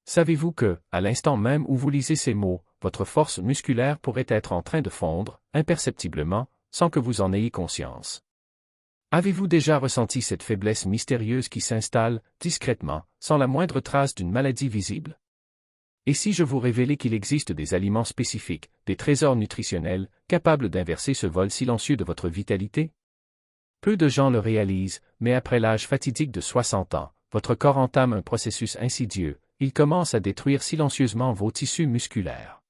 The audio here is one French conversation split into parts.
Savez-vous que, à l'instant même où vous lisez ces mots, votre force musculaire pourrait être en train de fondre, imperceptiblement, sans que vous en ayez conscience? Avez-vous déjà ressenti cette faiblesse mystérieuse qui s'installe, discrètement, sans la moindre trace d'une maladie visible? Et si je vous révélais qu'il existe des aliments spécifiques, des trésors nutritionnels, capables d'inverser ce vol silencieux de votre vitalité? Peu de gens le réalisent, mais après l'âge fatidique de 60 ans, votre corps entame un processus insidieux, il commence à détruire silencieusement vos tissus musculaires.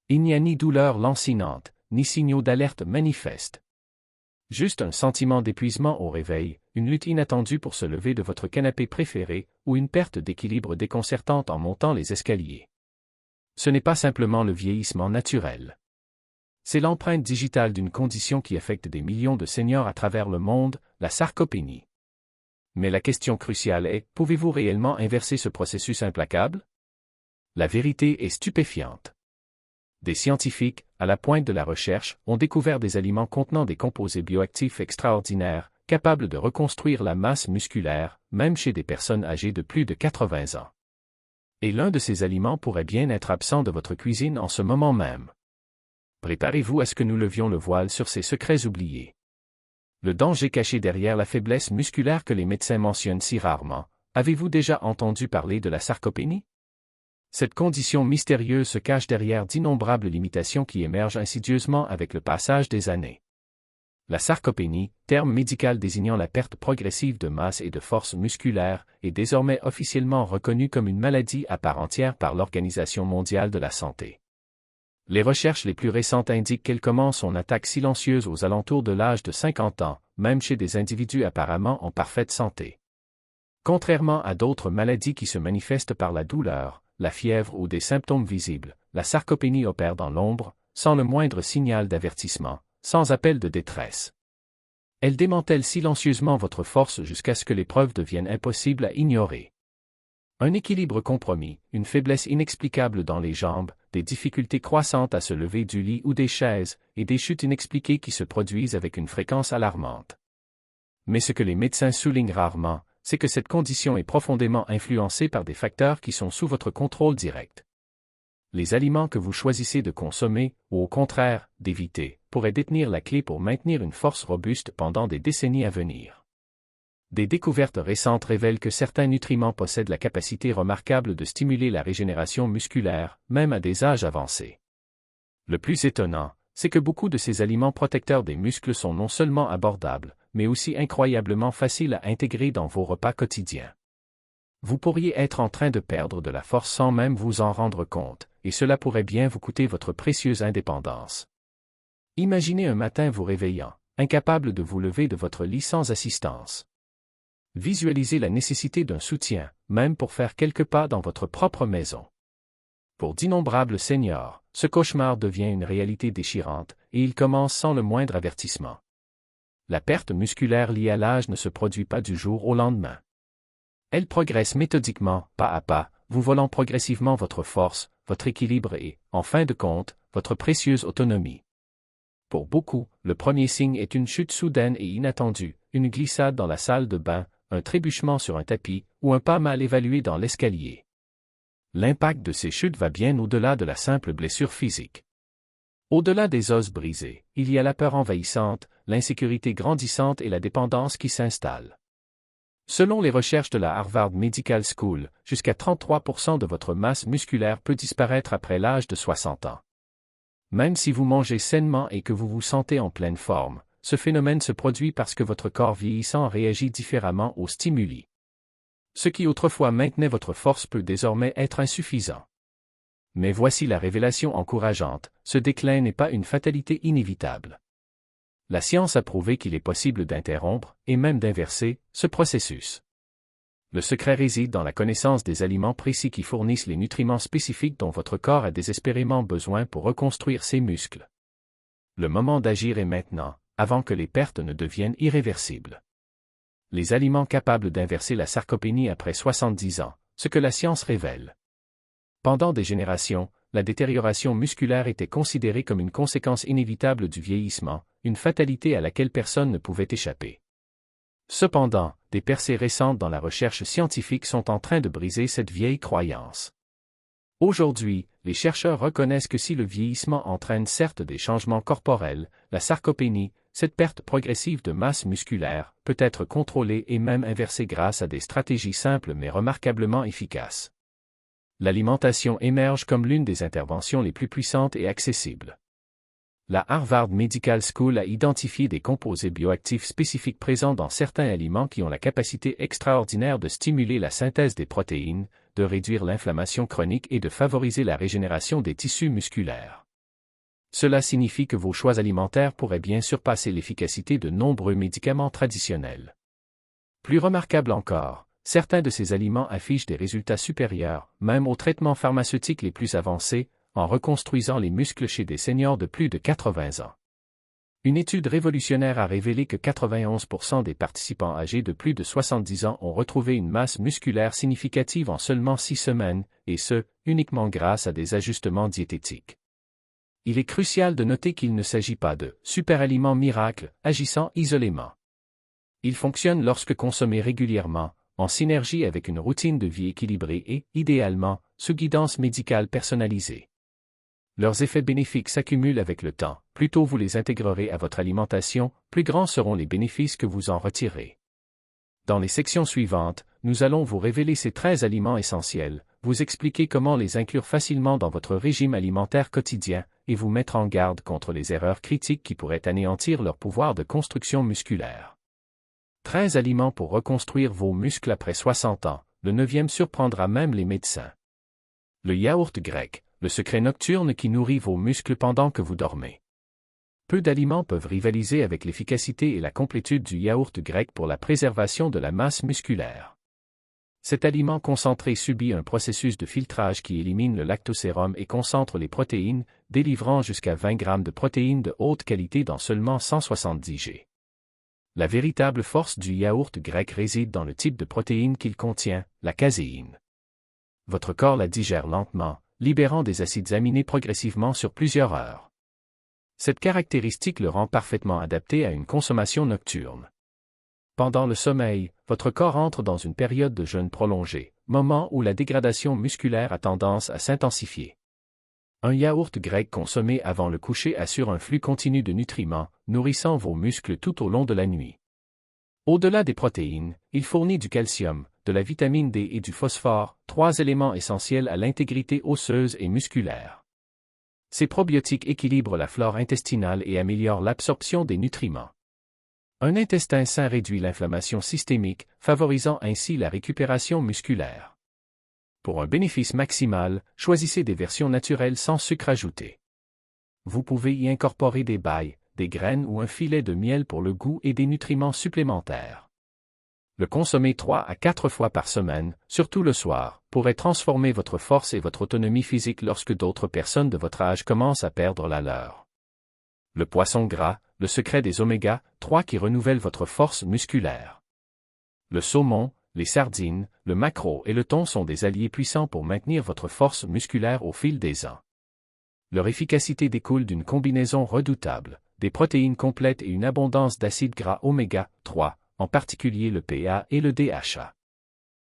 Il n'y a ni douleur lancinante, ni signaux d'alerte manifestes. Juste un sentiment d'épuisement au réveil, une lutte inattendue pour se lever de votre canapé préféré, ou une perte d'équilibre déconcertante en montant les escaliers. Ce n'est pas simplement le vieillissement naturel. C'est l'empreinte digitale d'une condition qui affecte des millions de seniors à travers le monde, la sarcopénie. Mais la question cruciale est, pouvez-vous réellement inverser ce processus implacable? La vérité est stupéfiante. Des scientifiques, à la pointe de la recherche, ont découvert des aliments contenant des composés bioactifs extraordinaires, capables de reconstruire la masse musculaire, même chez des personnes âgées de plus de 80 ans. Et l'un de ces aliments pourrait bien être absent de votre cuisine en ce moment même. Préparez-vous à ce que nous levions le voile sur ces secrets oubliés. Le danger caché derrière la faiblesse musculaire que les médecins mentionnent si rarement. Avez-vous déjà entendu parler de la sarcopénie? Cette condition mystérieuse se cache derrière d'innombrables limitations qui émergent insidieusement avec le passage des années. La sarcopénie, terme médical désignant la perte progressive de masse et de force musculaire, est désormais officiellement reconnue comme une maladie à part entière par l'Organisation mondiale de la santé. Les recherches les plus récentes indiquent qu'elle commence son attaque silencieuse aux alentours de l'âge de 50 ans, même chez des individus apparemment en parfaite santé. Contrairement à d'autres maladies qui se manifestent par la douleur, la fièvre ou des symptômes visibles, la sarcopénie opère dans l'ombre, sans le moindre signal d'avertissement, sans appel de détresse. Elle démantèle silencieusement votre force jusqu'à ce que l'épreuve devienne impossible à ignorer. Un équilibre compromis, une faiblesse inexplicable dans les jambes, des difficultés croissantes à se lever du lit ou des chaises, et des chutes inexpliquées qui se produisent avec une fréquence alarmante. Mais ce que les médecins soulignent rarement, c'est que cette condition est profondément influencée par des facteurs qui sont sous votre contrôle direct. Les aliments que vous choisissez de consommer, ou au contraire, d'éviter, pourraient détenir la clé pour maintenir une force robuste pendant des décennies à venir. Des découvertes récentes révèlent que certains nutriments possèdent la capacité remarquable de stimuler la régénération musculaire, même à des âges avancés. Le plus étonnant, c'est que beaucoup de ces aliments protecteurs des muscles sont non seulement abordables, mais aussi incroyablement faciles à intégrer dans vos repas quotidiens. Vous pourriez être en train de perdre de la force sans même vous en rendre compte, et cela pourrait bien vous coûter votre précieuse indépendance. Imaginez un matin vous réveillant, incapable de vous lever de votre lit sans assistance. Visualisez la nécessité d'un soutien, même pour faire quelques pas dans votre propre maison. Pour d'innombrables seniors, ce cauchemar devient une réalité déchirante, et il commence sans le moindre avertissement. La perte musculaire liée à l'âge ne se produit pas du jour au lendemain. Elle progresse méthodiquement, pas à pas, vous volant progressivement votre force, votre équilibre et, en fin de compte, votre précieuse autonomie. Pour beaucoup, le premier signe est une chute soudaine et inattendue, une glissade dans la salle de bain, un trébuchement sur un tapis, ou un pas mal évalué dans l'escalier. L'impact de ces chutes va bien au-delà de la simple blessure physique. Au-delà des os brisés, il y a la peur envahissante, l'insécurité grandissante et la dépendance qui s'installe. Selon les recherches de la Harvard Medical School, jusqu'à 33% de votre masse musculaire peut disparaître après l'âge de 60 ans. Même si vous mangez sainement et que vous vous sentez en pleine forme, ce phénomène se produit parce que votre corps vieillissant réagit différemment aux stimuli. Ce qui autrefois maintenait votre force peut désormais être insuffisant. Mais voici la révélation encourageante, ce déclin n'est pas une fatalité inévitable. La science a prouvé qu'il est possible d'interrompre, et même d'inverser, ce processus. Le secret réside dans la connaissance des aliments précis qui fournissent les nutriments spécifiques dont votre corps a désespérément besoin pour reconstruire ses muscles. Le moment d'agir est maintenant, avant que les pertes ne deviennent irréversibles. Les aliments capables d'inverser la sarcopénie après 70 ans, ce que la science révèle. Pendant des générations, la détérioration musculaire était considérée comme une conséquence inévitable du vieillissement, une fatalité à laquelle personne ne pouvait échapper. Cependant, des percées récentes dans la recherche scientifique sont en train de briser cette vieille croyance. Aujourd'hui, les chercheurs reconnaissent que si le vieillissement entraîne certes des changements corporels, la sarcopénie, cette perte progressive de masse musculaire, peut être contrôlée et même inversée grâce à des stratégies simples mais remarquablement efficaces. L'alimentation émerge comme l'une des interventions les plus puissantes et accessibles. La Harvard Medical School a identifié des composés bioactifs spécifiques présents dans certains aliments qui ont la capacité extraordinaire de stimuler la synthèse des protéines, de réduire l'inflammation chronique et de favoriser la régénération des tissus musculaires. Cela signifie que vos choix alimentaires pourraient bien surpasser l'efficacité de nombreux médicaments traditionnels. Plus remarquable encore, certains de ces aliments affichent des résultats supérieurs, même aux traitements pharmaceutiques les plus avancés, en reconstruisant les muscles chez des seniors de plus de 80 ans. Une étude révolutionnaire a révélé que 91% des participants âgés de plus de 70 ans ont retrouvé une masse musculaire significative en seulement 6 semaines, et ce, uniquement grâce à des ajustements diététiques. Il est crucial de noter qu'il ne s'agit pas de super-aliments miracles agissant isolément. Ils fonctionnent lorsque consommés régulièrement, en synergie avec une routine de vie équilibrée et, idéalement, sous guidance médicale personnalisée. Leurs effets bénéfiques s'accumulent avec le temps. Plus tôt vous les intégrerez à votre alimentation, plus grands seront les bénéfices que vous en retirerez. Dans les sections suivantes, nous allons vous révéler ces 13 aliments essentiels, vous expliquer comment les inclure facilement dans votre régime alimentaire quotidien, et vous mettre en garde contre les erreurs critiques qui pourraient anéantir leur pouvoir de construction musculaire. 13 aliments pour reconstruire vos muscles après 60 ans, le 9e surprendra même les médecins. Le yaourt grec, le secret nocturne qui nourrit vos muscles pendant que vous dormez. Peu d'aliments peuvent rivaliser avec l'efficacité et la complétude du yaourt grec pour la préservation de la masse musculaire. Cet aliment concentré subit un processus de filtrage qui élimine le lactosérum et concentre les protéines, délivrant jusqu'à 20 grammes de protéines de haute qualité dans seulement 170 g. La véritable force du yaourt grec réside dans le type de protéine qu'il contient, la caséine. Votre corps la digère lentement, libérant des acides aminés progressivement sur plusieurs heures. Cette caractéristique le rend parfaitement adapté à une consommation nocturne. Pendant le sommeil, votre corps entre dans une période de jeûne prolongé, moment où la dégradation musculaire a tendance à s'intensifier. Un yaourt grec consommé avant le coucher assure un flux continu de nutriments, nourrissant vos muscles tout au long de la nuit. Au-delà des protéines, il fournit du calcium, de la vitamine D et du phosphore, 3 éléments essentiels à l'intégrité osseuse et musculaire. Ces probiotiques équilibrent la flore intestinale et améliorent l'absorption des nutriments. Un intestin sain réduit l'inflammation systémique, favorisant ainsi la récupération musculaire. Pour un bénéfice maximal, choisissez des versions naturelles sans sucre ajouté. Vous pouvez y incorporer des baies, des graines ou un filet de miel pour le goût et des nutriments supplémentaires. Le consommer 3 à 4 fois par semaine, surtout le soir, pourrait transformer votre force et votre autonomie physique lorsque d'autres personnes de votre âge commencent à perdre la leur. Le poisson gras, le secret des oméga 3 qui renouvellent votre force musculaire. Le saumon, les sardines, le maquereau et le thon sont des alliés puissants pour maintenir votre force musculaire au fil des ans. Leur efficacité découle d'une combinaison redoutable, des protéines complètes et une abondance d'acides gras oméga 3, en particulier le PA et le DHA.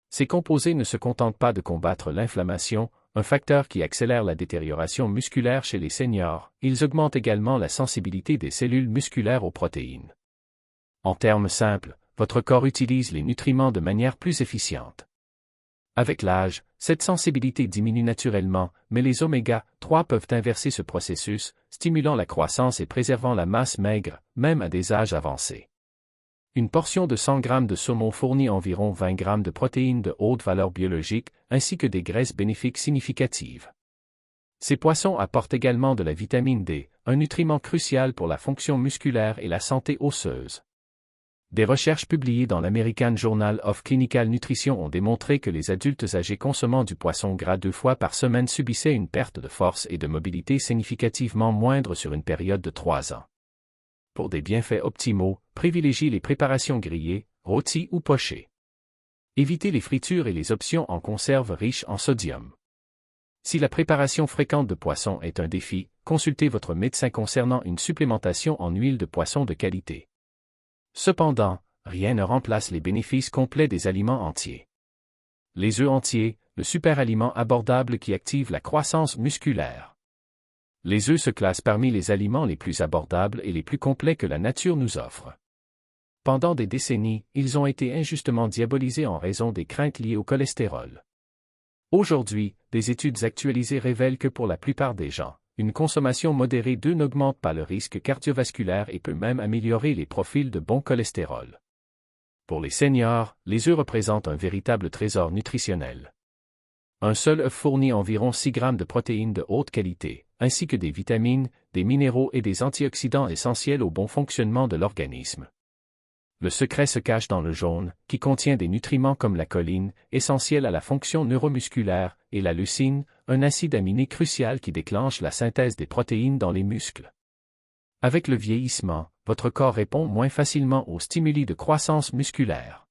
Ces composés ne se contentent pas de combattre l'inflammation, un facteur qui accélère la détérioration musculaire chez les seniors, ils augmentent également la sensibilité des cellules musculaires aux protéines. En termes simples, votre corps utilise les nutriments de manière plus efficiente. Avec l'âge, cette sensibilité diminue naturellement, mais les oméga 3 peuvent inverser ce processus, stimulant la croissance et préservant la masse maigre, même à des âges avancés. Une portion de 100 g de saumon fournit environ 20 g de protéines de haute valeur biologique, ainsi que des graisses bénéfiques significatives. Ces poissons apportent également de la vitamine D, un nutriment crucial pour la fonction musculaire et la santé osseuse. Des recherches publiées dans l'American Journal of Clinical Nutrition ont démontré que les adultes âgés consommant du poisson gras 2 fois par semaine subissaient une perte de force et de mobilité significativement moindre sur une période de 3 ans. Pour des bienfaits optimaux, privilégiez les préparations grillées, rôties ou pochées. Évitez les fritures et les options en conserve riches en sodium. Si la préparation fréquente de poisson est un défi, consultez votre médecin concernant une supplémentation en huile de poisson de qualité. Cependant, rien ne remplace les bénéfices complets des aliments entiers. Les œufs entiers, le super aliment abordable qui active la croissance musculaire. Les œufs se classent parmi les aliments les plus abordables et les plus complets que la nature nous offre. Pendant des décennies, ils ont été injustement diabolisés en raison des craintes liées au cholestérol. Aujourd'hui, des études actualisées révèlent que pour la plupart des gens, une consommation modérée d'œufs n'augmente pas le risque cardiovasculaire et peut même améliorer les profils de bon cholestérol. Pour les seniors, les œufs représentent un véritable trésor nutritionnel. Un seul œuf fournit environ 6 grammes de protéines de haute qualité, ainsi que des vitamines, des minéraux et des antioxydants essentiels au bon fonctionnement de l'organisme. Le secret se cache dans le jaune, qui contient des nutriments comme la choline, essentielle à la fonction neuromusculaire, et la leucine, un acide aminé crucial qui déclenche la synthèse des protéines dans les muscles. Avec le vieillissement, votre corps répond moins facilement aux stimuli de croissance musculaire.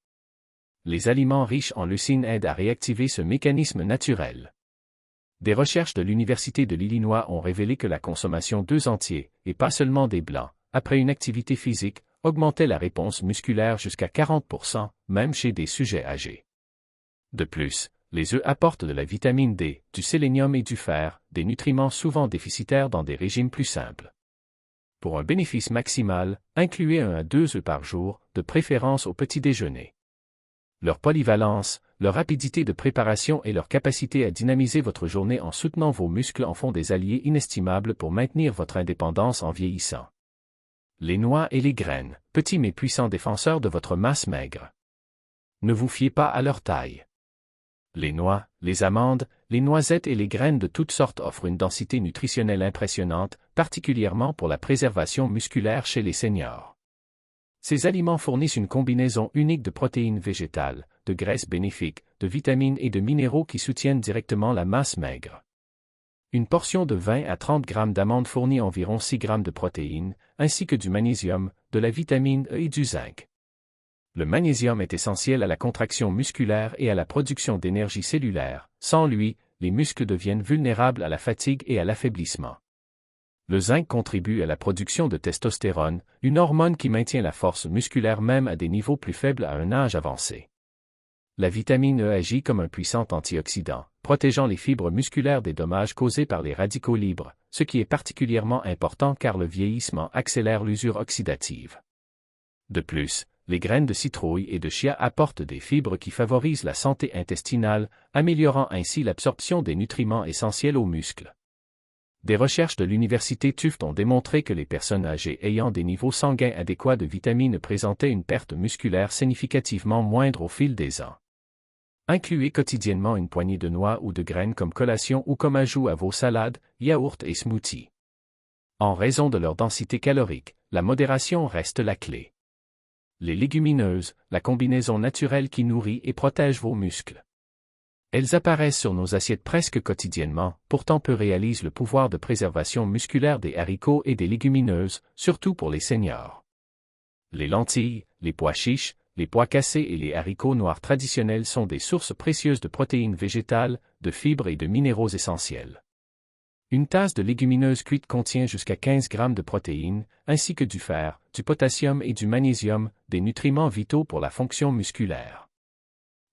Les aliments riches en leucine aident à réactiver ce mécanisme naturel. Des recherches de l'Université de l'Illinois ont révélé que la consommation d'œufs entiers, et pas seulement des blancs, après une activité physique, augmentait la réponse musculaire jusqu'à 40%, même chez des sujets âgés. De plus, les œufs apportent de la vitamine D, du sélénium et du fer, des nutriments souvent déficitaires dans des régimes plus simples. Pour un bénéfice maximal, incluez 1 à 2 œufs par jour, de préférence au petit déjeuner. Leur polyvalence, leur rapidité de préparation et leur capacité à dynamiser votre journée en soutenant vos muscles en font des alliés inestimables pour maintenir votre indépendance en vieillissant. Les noix et les graines, petits mais puissants défenseurs de votre masse maigre. Ne vous fiez pas à leur taille. Les noix, les amandes, les noisettes et les graines de toutes sortes offrent une densité nutritionnelle impressionnante, particulièrement pour la préservation musculaire chez les seniors. Ces aliments fournissent une combinaison unique de protéines végétales, de graisses bénéfiques, de vitamines et de minéraux qui soutiennent directement la masse maigre. Une portion de 20 à 30 grammes d'amandes fournit environ 6 grammes de protéines, ainsi que du magnésium, de la vitamine E et du zinc. Le magnésium est essentiel à la contraction musculaire et à la production d'énergie cellulaire. Sans lui, les muscles deviennent vulnérables à la fatigue et à l'affaiblissement. Le zinc contribue à la production de testostérone, une hormone qui maintient la force musculaire même à des niveaux plus faibles à un âge avancé. La vitamine E agit comme un puissant antioxydant, protégeant les fibres musculaires des dommages causés par les radicaux libres, ce qui est particulièrement important car le vieillissement accélère l'usure oxydative. De plus, les graines de citrouille et de chia apportent des fibres qui favorisent la santé intestinale, améliorant ainsi l'absorption des nutriments essentiels aux muscles. Des recherches de l'Université Tufts ont démontré que les personnes âgées ayant des niveaux sanguins adéquats de vitamines présentaient une perte musculaire significativement moindre au fil des ans. Incluez quotidiennement une poignée de noix ou de graines comme collation ou comme ajout à vos salades, yaourts et smoothies. En raison de leur densité calorique, la modération reste la clé. Les légumineuses, la combinaison naturelle qui nourrit et protège vos muscles. Elles apparaissent sur nos assiettes presque quotidiennement, pourtant peu réalisent le pouvoir de préservation musculaire des haricots et des légumineuses, surtout pour les seniors. Les lentilles, les pois chiches, les pois cassés et les haricots noirs traditionnels sont des sources précieuses de protéines végétales, de fibres et de minéraux essentiels. Une tasse de légumineuses cuites contient jusqu'à 15 grammes de protéines, ainsi que du fer, du potassium et du magnésium, des nutriments vitaux pour la fonction musculaire.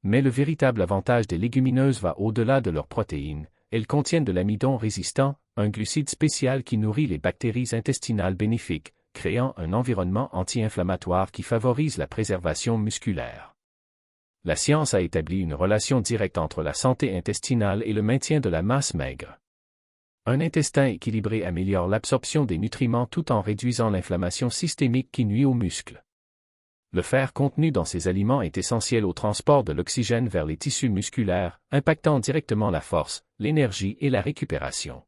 Mais le véritable avantage des légumineuses va au-delà de leurs protéines. Elles contiennent de l'amidon résistant, un glucide spécial qui nourrit les bactéries intestinales bénéfiques, créant un environnement anti-inflammatoire qui favorise la préservation musculaire. La science a établi une relation directe entre la santé intestinale et le maintien de la masse maigre. Un intestin équilibré améliore l'absorption des nutriments tout en réduisant l'inflammation systémique qui nuit aux muscles. Le fer contenu dans ces aliments est essentiel au transport de l'oxygène vers les tissus musculaires, impactant directement la force, l'énergie et la récupération.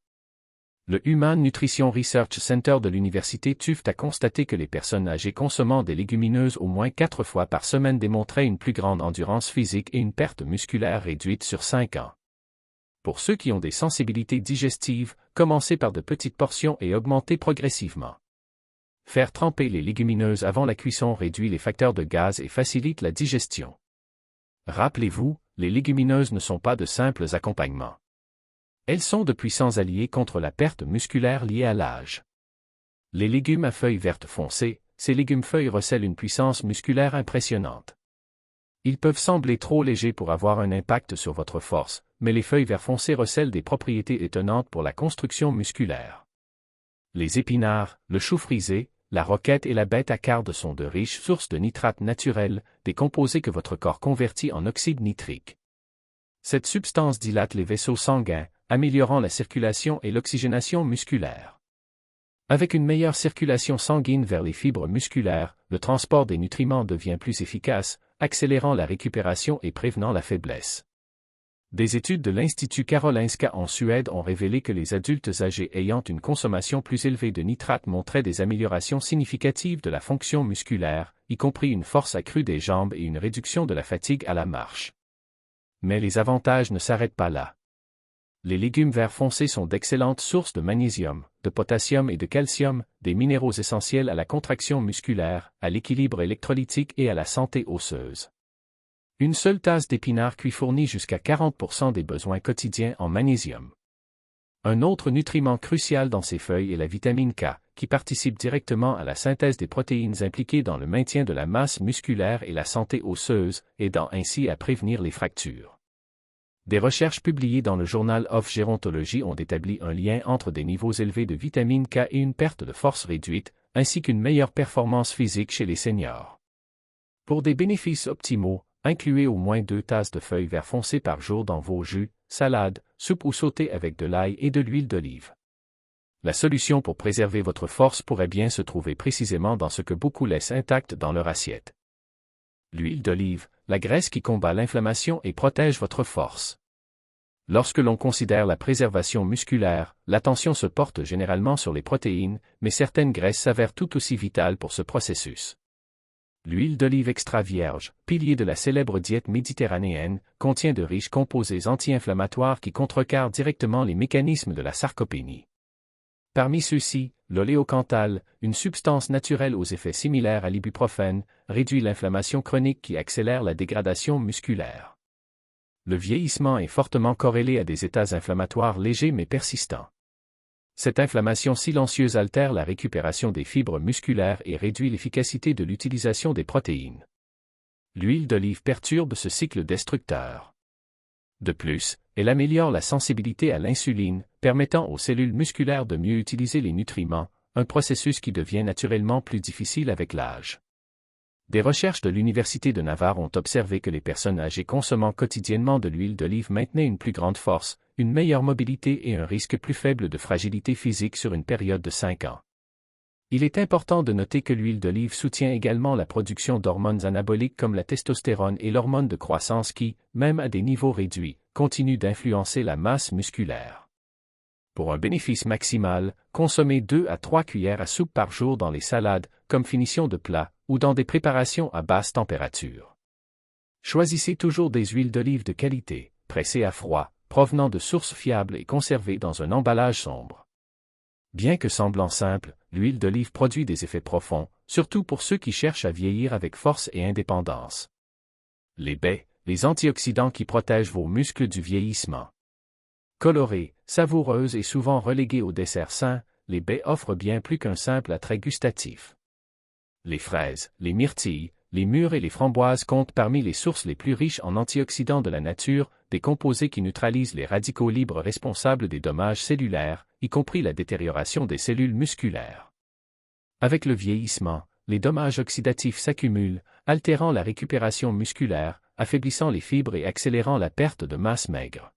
Le Human Nutrition Research Center de l'Université Tufts a constaté que les personnes âgées consommant des légumineuses au moins 4 fois par semaine démontraient une plus grande endurance physique et une perte musculaire réduite sur 5 ans. Pour ceux qui ont des sensibilités digestives, commencez par de petites portions et augmentez progressivement. Faire tremper les légumineuses avant la cuisson réduit les facteurs de gaz et facilite la digestion. Rappelez-vous, les légumineuses ne sont pas de simples accompagnements. Elles sont de puissants alliés contre la perte musculaire liée à l'âge. Les légumes à feuilles vertes foncées, ces légumes-feuilles recèlent une puissance musculaire impressionnante. Ils peuvent sembler trop légers pour avoir un impact sur votre force, mais les feuilles vert foncé recèlent des propriétés étonnantes pour la construction musculaire. Les épinards, le chou frisé, la roquette et la bête à carde sont de riches sources de nitrates naturels, des composés que votre corps convertit en oxyde nitrique. Cette substance dilate les vaisseaux sanguins, améliorant la circulation et l'oxygénation musculaire. Avec une meilleure circulation sanguine vers les fibres musculaires, le transport des nutriments devient plus efficace, accélérant la récupération et prévenant la faiblesse. Des études de l'Institut Karolinska en Suède ont révélé que les adultes âgés ayant une consommation plus élevée de nitrates montraient des améliorations significatives de la fonction musculaire, y compris une force accrue des jambes et une réduction de la fatigue à la marche. Mais les avantages ne s'arrêtent pas là. Les légumes verts foncés sont d'excellentes sources de magnésium, de potassium et de calcium, des minéraux essentiels à la contraction musculaire, à l'équilibre électrolytique et à la santé osseuse. Une seule tasse d'épinards cuit fournit jusqu'à 40% des besoins quotidiens en magnésium. Un autre nutriment crucial dans ces feuilles est la vitamine K, qui participe directement à la synthèse des protéines impliquées dans le maintien de la masse musculaire et la santé osseuse, aidant ainsi à prévenir les fractures. Des recherches publiées dans le Journal of Gerontology ont établi un lien entre des niveaux élevés de vitamine K et une perte de force réduite, ainsi qu'une meilleure performance physique chez les seniors. Pour des bénéfices optimaux, incluez au moins 2 tasses de feuilles vert foncé par jour dans vos jus, salades, soupes ou sautés avec de l'ail et de l'huile d'olive. La solution pour préserver votre force pourrait bien se trouver précisément dans ce que beaucoup laissent intact dans leur assiette. L'huile d'olive, la graisse qui combat l'inflammation et protège votre force. Lorsque l'on considère la préservation musculaire, l'attention se porte généralement sur les protéines, mais certaines graisses s'avèrent tout aussi vitales pour ce processus. L'huile d'olive extra vierge, pilier de la célèbre diète méditerranéenne, contient de riches composés anti-inflammatoires qui contrecarrent directement les mécanismes de la sarcopénie. Parmi ceux-ci, l'oléocanthal, une substance naturelle aux effets similaires à l'ibuprofène, réduit l'inflammation chronique qui accélère la dégradation musculaire. Le vieillissement est fortement corrélé à des états inflammatoires légers mais persistants. Cette inflammation silencieuse altère la récupération des fibres musculaires et réduit l'efficacité de l'utilisation des protéines. L'huile d'olive perturbe ce cycle destructeur. De plus, elle améliore la sensibilité à l'insuline, permettant aux cellules musculaires de mieux utiliser les nutriments, un processus qui devient naturellement plus difficile avec l'âge. Des recherches de l'Université de Navarre ont observé que les personnes âgées consommant quotidiennement de l'huile d'olive maintenaient une plus grande force, une meilleure mobilité et un risque plus faible de fragilité physique sur une période de 5 ans. Il est important de noter que l'huile d'olive soutient également la production d'hormones anaboliques comme la testostérone et l'hormone de croissance qui, même à des niveaux réduits, continuent d'influencer la masse musculaire. Pour un bénéfice maximal, consommez 2 à 3 cuillères à soupe par jour dans les salades, comme finition de plat, ou dans des préparations à basse température. Choisissez toujours des huiles d'olive de qualité, pressées à froid, provenant de sources fiables et conservées dans un emballage sombre. Bien que semblant simple, l'huile d'olive produit des effets profonds, surtout pour ceux qui cherchent à vieillir avec force et indépendance. Les baies, les antioxydants qui protègent vos muscles du vieillissement. Colorées, savoureuses et souvent reléguées au dessert sain, les baies offrent bien plus qu'un simple attrait gustatif. Les fraises, les myrtilles, les mûres et les framboises comptent parmi les sources les plus riches en antioxydants de la nature, des composés qui neutralisent les radicaux libres responsables des dommages cellulaires, y compris la détérioration des cellules musculaires. Avec le vieillissement, les dommages oxydatifs s'accumulent, altérant la récupération musculaire, affaiblissant les fibres et accélérant la perte de masse maigre.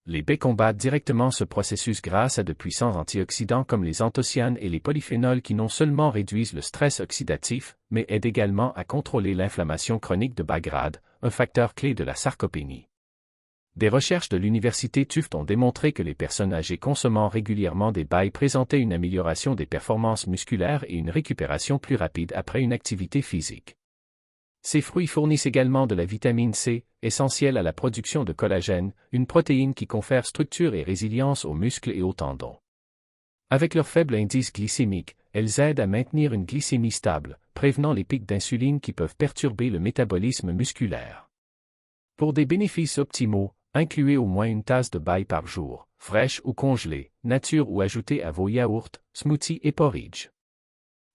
Les baies combattent directement ce processus grâce à de puissants antioxydants comme les anthocyanes et les polyphénols qui non seulement réduisent le stress oxydatif, mais aident également à contrôler l'inflammation chronique de bas grade, un facteur clé de la sarcopénie. Des recherches de l'Université Tufts ont démontré que les personnes âgées consommant régulièrement des baies présentaient une amélioration des performances musculaires et une récupération plus rapide après une activité physique. Ces fruits fournissent également de la vitamine C, essentielle à la production de collagène, une protéine qui confère structure et résilience aux muscles et aux tendons. Avec leur faible indice glycémique, elles aident à maintenir une glycémie stable, prévenant les pics d'insuline qui peuvent perturber le métabolisme musculaire. Pour des bénéfices optimaux, incluez au moins une tasse de baie par jour, fraîche ou congelée, nature ou ajoutée à vos yaourts, smoothies et porridge.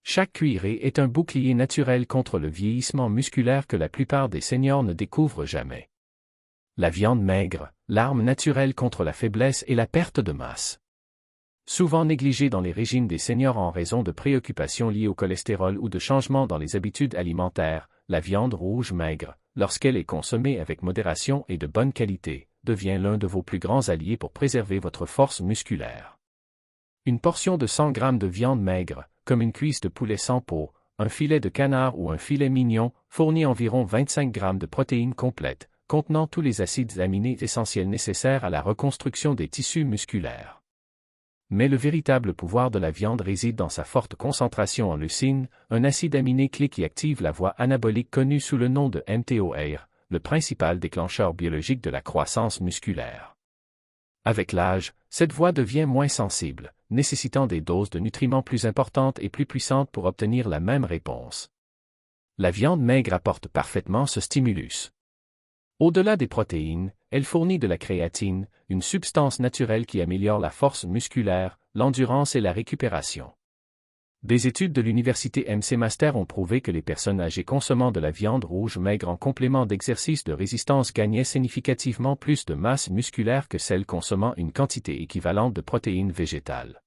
Chaque cuillerée est un bouclier naturel contre le vieillissement musculaire que la plupart des seniors ne découvrent jamais. La viande maigre, l'arme naturelle contre la faiblesse et la perte de masse. Souvent négligée dans les régimes des seniors en raison de préoccupations liées au cholestérol ou de changements dans les habitudes alimentaires, la viande rouge maigre, lorsqu'elle est consommée avec modération et de bonne qualité, devient l'un de vos plus grands alliés pour préserver votre force musculaire. Une portion de 100 g de viande maigre, comme une cuisse de poulet sans peau, un filet de canard ou un filet mignon, fournit environ 25 g de protéines complètes, contenant tous les acides aminés essentiels nécessaires à la reconstruction des tissus musculaires. Mais le véritable pouvoir de la viande réside dans sa forte concentration en leucine, un acide aminé clé qui active la voie anabolique connue sous le nom de mTOR, le principal déclencheur biologique de la croissance musculaire. Avec l'âge, cette voie devient moins sensible, nécessitant des doses de nutriments plus importantes et plus puissantes pour obtenir la même réponse. La viande maigre apporte parfaitement ce stimulus. Au-delà des protéines, elle fournit de la créatine, une substance naturelle qui améliore la force musculaire, l'endurance et la récupération. Des études de l'université McMaster ont prouvé que les personnes âgées consommant de la viande rouge maigre en complément d'exercices de résistance gagnaient significativement plus de masse musculaire que celles consommant une quantité équivalente de protéines végétales.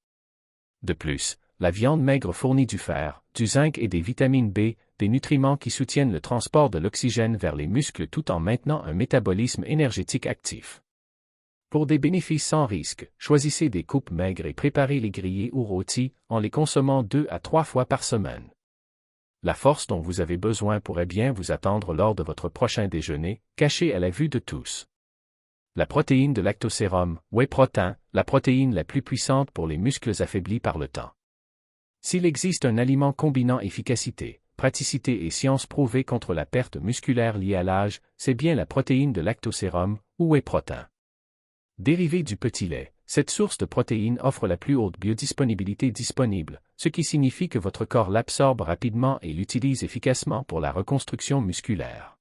De plus, la viande maigre fournit du fer, du zinc et des vitamines B, des nutriments qui soutiennent le transport de l'oxygène vers les muscles tout en maintenant un métabolisme énergétique actif. Pour des bénéfices sans risque, choisissez des coupes maigres et préparez-les grillées ou rôties, en les consommant 2 à 3 fois par semaine. La force dont vous avez besoin pourrait bien vous attendre lors de votre prochain déjeuner, cachée à la vue de tous. La protéine de lactosérum, whey protein, la protéine la plus puissante pour les muscles affaiblis par le temps. S'il existe un aliment combinant efficacité, praticité et science prouvée contre la perte musculaire liée à l'âge, c'est bien la protéine de lactosérum, ou whey protein. Dérivée du petit lait, cette source de protéines offre la plus haute biodisponibilité disponible, ce qui signifie que votre corps l'absorbe rapidement et l'utilise efficacement pour la reconstruction musculaire.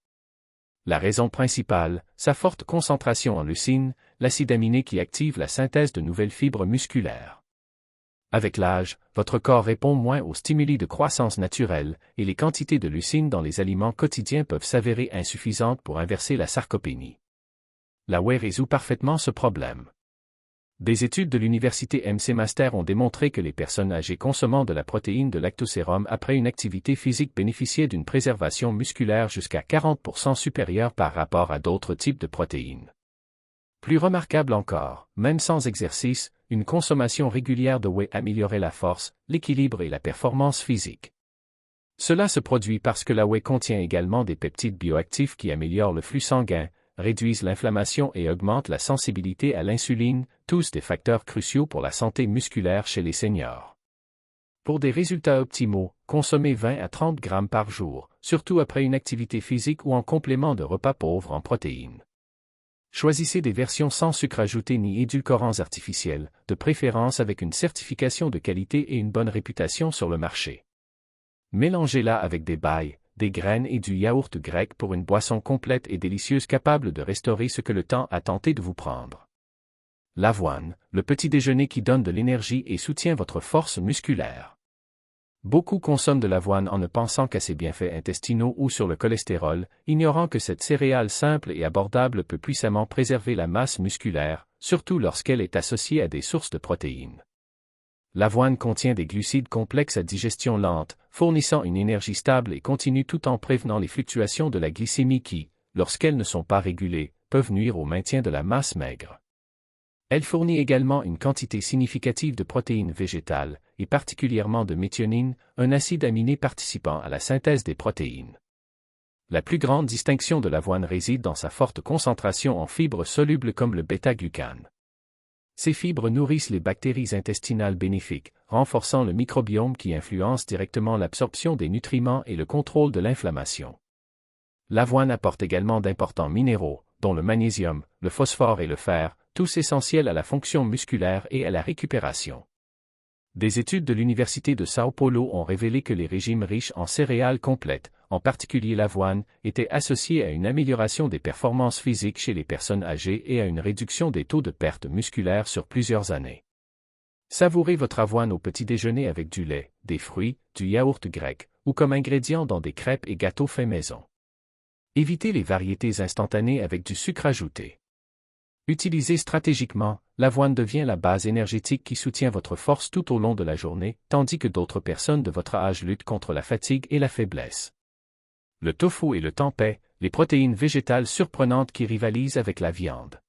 La raison principale, sa forte concentration en leucine, l'acide aminé qui active la synthèse de nouvelles fibres musculaires. Avec l'âge, votre corps répond moins aux stimuli de croissance naturelle, et les quantités de leucine dans les aliments quotidiens peuvent s'avérer insuffisantes pour inverser la sarcopénie. La whey résout parfaitement ce problème. Des études de l'université McMaster ont démontré que les personnes âgées consommant de la protéine de lactosérum après une activité physique bénéficiaient d'une préservation musculaire jusqu'à 40% supérieure par rapport à d'autres types de protéines. Plus remarquable encore, même sans exercice, une consommation régulière de whey améliorait la force, l'équilibre et la performance physique. Cela se produit parce que la whey contient également des peptides bioactifs qui améliorent le flux sanguin, réduisent l'inflammation et augmentent la sensibilité à l'insuline, tous des facteurs cruciaux pour la santé musculaire chez les seniors. Pour des résultats optimaux, consommez 20 à 30 grammes par jour, surtout après une activité physique ou en complément de repas pauvres en protéines. Choisissez des versions sans sucre ajouté ni édulcorants artificiels, de préférence avec une certification de qualité et une bonne réputation sur le marché. Mélangez-la avec des bailles, des graines et du yaourt grec pour une boisson complète et délicieuse capable de restaurer ce que le temps a tenté de vous prendre. L'avoine, le petit déjeuner qui donne de l'énergie et soutient votre force musculaire. Beaucoup consomment de l'avoine en ne pensant qu'à ses bienfaits intestinaux ou sur le cholestérol, ignorant que cette céréale simple et abordable peut puissamment préserver la masse musculaire, surtout lorsqu'elle est associée à des sources de protéines. L'avoine contient des glucides complexes à digestion lente, fournissant une énergie stable et continue tout en prévenant les fluctuations de la glycémie qui, lorsqu'elles ne sont pas régulées, peuvent nuire au maintien de la masse maigre. Elle fournit également une quantité significative de protéines végétales, et particulièrement de méthionine, un acide aminé participant à la synthèse des protéines. La plus grande distinction de l'avoine réside dans sa forte concentration en fibres solubles comme le bêta-glucane. Ces fibres nourrissent les bactéries intestinales bénéfiques, renforçant le microbiome qui influence directement l'absorption des nutriments et le contrôle de l'inflammation. L'avoine apporte également d'importants minéraux, dont le magnésium, le phosphore et le fer, tous essentiels à la fonction musculaire et à la récupération. Des études de l'Université de São Paulo ont révélé que les régimes riches en céréales complètes, en particulier l'avoine, étaient associés à une amélioration des performances physiques chez les personnes âgées et à une réduction des taux de perte musculaire sur plusieurs années. Savourez votre avoine au petit déjeuner avec du lait, des fruits, du yaourt grec, ou comme ingrédient dans des crêpes et gâteaux faits maison. Évitez les variétés instantanées avec du sucre ajouté. Utilisée stratégiquement, l'avoine devient la base énergétique qui soutient votre force tout au long de la journée, tandis que d'autres personnes de votre âge luttent contre la fatigue et la faiblesse. Le tofu et le tempeh, les protéines végétales surprenantes qui rivalisent avec la viande.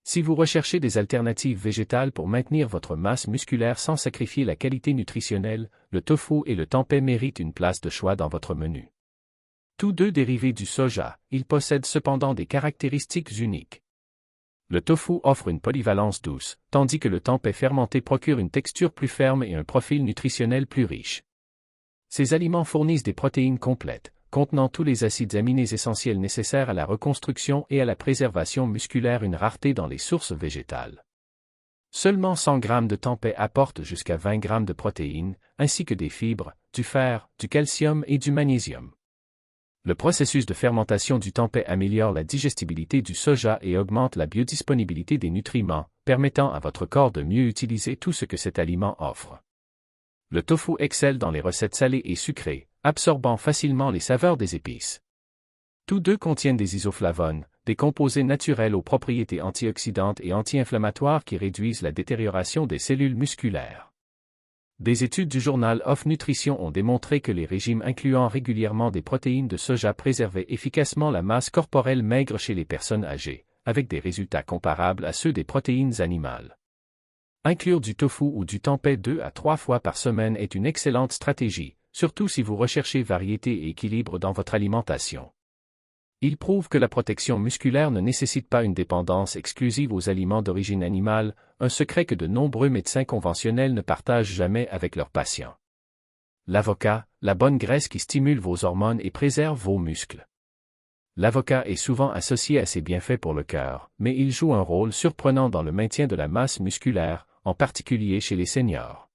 Si vous recherchez des alternatives végétales pour maintenir votre masse musculaire sans sacrifier la qualité nutritionnelle, le tofu et le tempeh méritent une place de choix dans votre menu. Tous deux dérivés du soja, ils possèdent cependant des caractéristiques uniques. Le tofu offre une polyvalence douce, tandis que le tempeh fermenté procure une texture plus ferme et un profil nutritionnel plus riche. Ces aliments fournissent des protéines complètes, contenant tous les acides aminés essentiels nécessaires à la reconstruction et à la préservation musculaire, une rareté dans les sources végétales. Seulement 100 g de tempeh apportent jusqu'à 20 g de protéines, ainsi que des fibres, du fer, du calcium et du magnésium. Le processus de fermentation du tempeh améliore la digestibilité du soja et augmente la biodisponibilité des nutriments, permettant à votre corps de mieux utiliser tout ce que cet aliment offre. Le tofu excelle dans les recettes salées et sucrées, absorbant facilement les saveurs des épices. Tous deux contiennent des isoflavones, des composés naturels aux propriétés antioxydantes et anti-inflammatoires qui réduisent la détérioration des cellules musculaires. Des études du journal Off Nutrition ont démontré que les régimes incluant régulièrement des protéines de soja préservaient efficacement la masse corporelle maigre chez les personnes âgées, avec des résultats comparables à ceux des protéines animales. Inclure du tofu ou du tempeh 2 à 3 fois par semaine est une excellente stratégie, surtout si vous recherchez variété et équilibre dans votre alimentation. Il prouve que la protection musculaire ne nécessite pas une dépendance exclusive aux aliments d'origine animale, un secret que de nombreux médecins conventionnels ne partagent jamais avec leurs patients. L'avocat, la bonne graisse qui stimule vos hormones et préserve vos muscles. L'avocat est souvent associé à ses bienfaits pour le cœur, mais il joue un rôle surprenant dans le maintien de la masse musculaire, en particulier chez les seniors.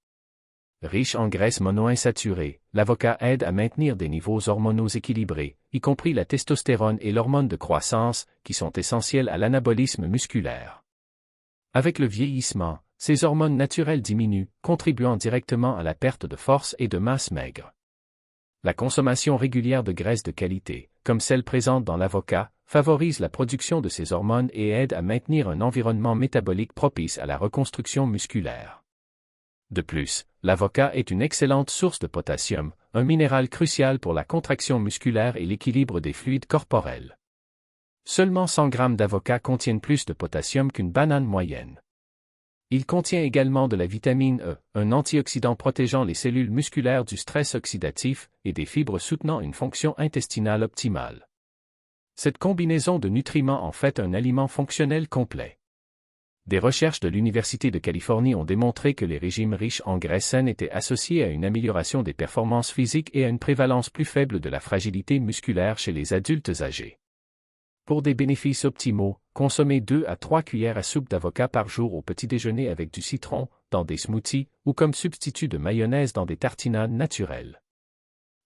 Riche en graisses monoinsaturées, l'avocat aide à maintenir des niveaux hormonaux équilibrés, y compris la testostérone et l'hormone de croissance, qui sont essentielles à l'anabolisme musculaire. Avec le vieillissement, ces hormones naturelles diminuent, contribuant directement à la perte de force et de masse maigre. La consommation régulière de graisses de qualité, comme celle présente dans l'avocat, favorise la production de ces hormones et aide à maintenir un environnement métabolique propice à la reconstruction musculaire. De plus, l'avocat est une excellente source de potassium, un minéral crucial pour la contraction musculaire et l'équilibre des fluides corporels. Seulement 100 g d'avocat contiennent plus de potassium qu'une banane moyenne. Il contient également de la vitamine E, un antioxydant protégeant les cellules musculaires du stress oxydatif, et des fibres soutenant une fonction intestinale optimale. Cette combinaison de nutriments en fait un aliment fonctionnel complet. Des recherches de l'Université de Californie ont démontré que les régimes riches en graisses saines étaient associés à une amélioration des performances physiques et à une prévalence plus faible de la fragilité musculaire chez les adultes âgés. Pour des bénéfices optimaux, consommez 2 à 3 cuillères à soupe d'avocat par jour au petit déjeuner avec du citron, dans des smoothies, ou comme substitut de mayonnaise dans des tartinades naturelles.